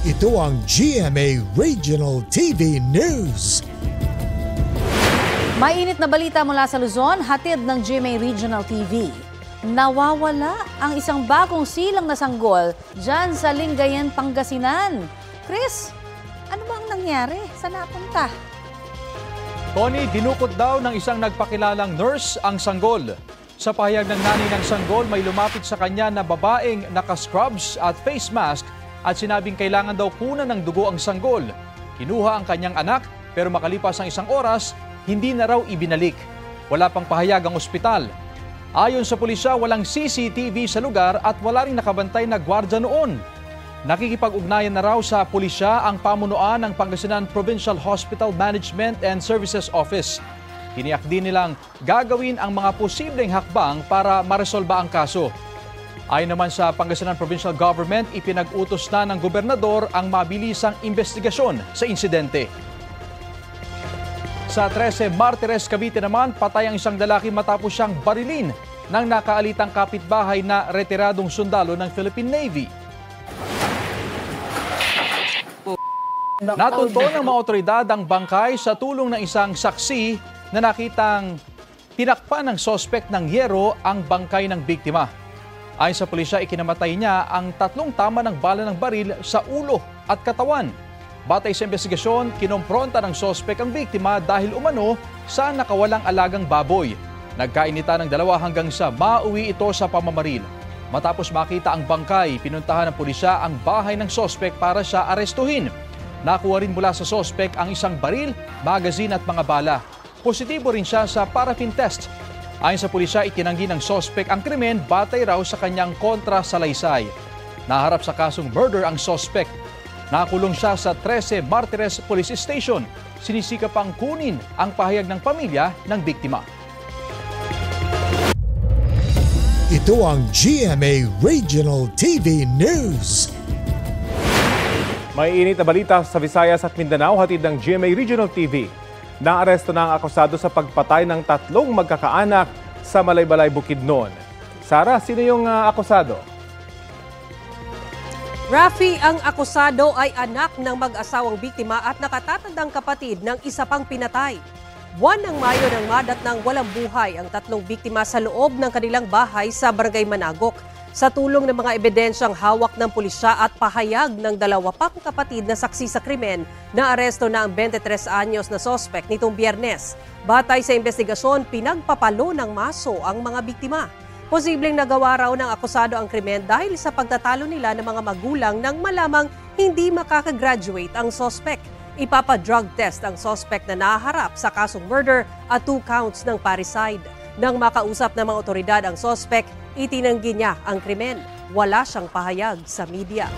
Ito ang GMA Regional TV News. Mainit na balita mula sa Luzon, hatid ng GMA Regional TV. Nawawala ang isang bagong silang na sanggol dyan sa Lingayen, Pangasinan. Chris, ano ba ang nangyari? Saan napunta? Tony, dinukot daw ng isang nagpakilalang nurse ang sanggol. Sa pahayag ng nanay ng sanggol, may lumapit sa kanya na babaeng naka-scrubs at face mask at sinabing kailangan daw kunan ng dugo ang sanggol. Kinuha ang kanyang anak pero makalipas ang isang oras, hindi na raw ibinalik. Wala pang pahayag ang ospital. Ayon sa pulisya, walang CCTV sa lugar at wala ring nakabantay na gwardya noon. Nakikipag-ugnayan na raw sa pulisya ang pamunuan ng Pangasinan Provincial Hospital Management and Services Office. Tiniyak din nilang gagawin ang mga posibleng hakbang para maresolba ang kaso. Ayon naman sa Pangasinan Provincial Government, ipinag-utos na ng gobernador ang mabilisang investigasyon sa insidente. Sa 13 Martires, Cavite naman, patay ang isang lalaki matapos siyang barilin ng nakaalitang kapitbahay na retiradong sundalo ng Philippine Navy. Natunto ng mga otoridad ang bangkay sa tulong ng isang saksi na nakitang tinakpan ng sospek ng yero ang bangkay ng biktima. Ayon sa pulisya, ikinamatay niya ang 3 tama ng bala ng baril sa ulo at katawan. Batay sa investigasyon, kinompronta ng sospek ang biktima dahil umano sa nakawalang alagang baboy. Nagkainita ng 2 hanggang sa mauwi ito sa pamamaril. Matapos makita ang bangkay, pinuntahan ng pulisya ang bahay ng sospek para siya arestuhin. Nakuha rin mula sa sospek ang isang baril, magazine at mga bala. Positibo rin siya sa paraffin test. Ayon sa pulisya, itinanggi ng sospek ang krimen batay raw sa kanyang kontra-salaysay. Naharap sa kasong murder ang sospek. Nakulong siya sa 13 Martires Police Station. Sinisikap pang kunin ang pahayag ng pamilya ng biktima. Ito ang GMA Regional TV News. May init na balita sa Visayas at Mindanao, hatid ng GMA Regional TV. Naaresto na ang akusado sa pagpatay ng 3 magkakaanak sa Malaybalay, Bukidnon. Sara, sino yung akusado? Rafi, ang akusado ay anak ng mag-asawang biktima at nakatatandang kapatid ng isa pang pinatay. Buwan ng Mayo nang madat ng walang buhay ang 3 biktima sa loob ng kanilang bahay sa Barangay Managok. Sa tulong ng mga ebidensyang hawak ng pulisya at pahayag ng 2 pang kapatid na saksi sa krimen, naaresto na ang 23 anyos na sospek nitong Biyernes. Batay sa investigasyon, pinagpapalo ng maso ang mga biktima. Posibleng nagawa raw ng akusado ang krimen dahil sa pagtatalo nila ng mga magulang nang malamang hindi makakagraduate ang sospek. Ipapa-drug test ang sospek na naharap sa kasong murder at 2 counts ng parricide. Nang makausap ng mga otoridad ang sospek, itinanggi niya ang krimen. Wala siyang pahayag sa media.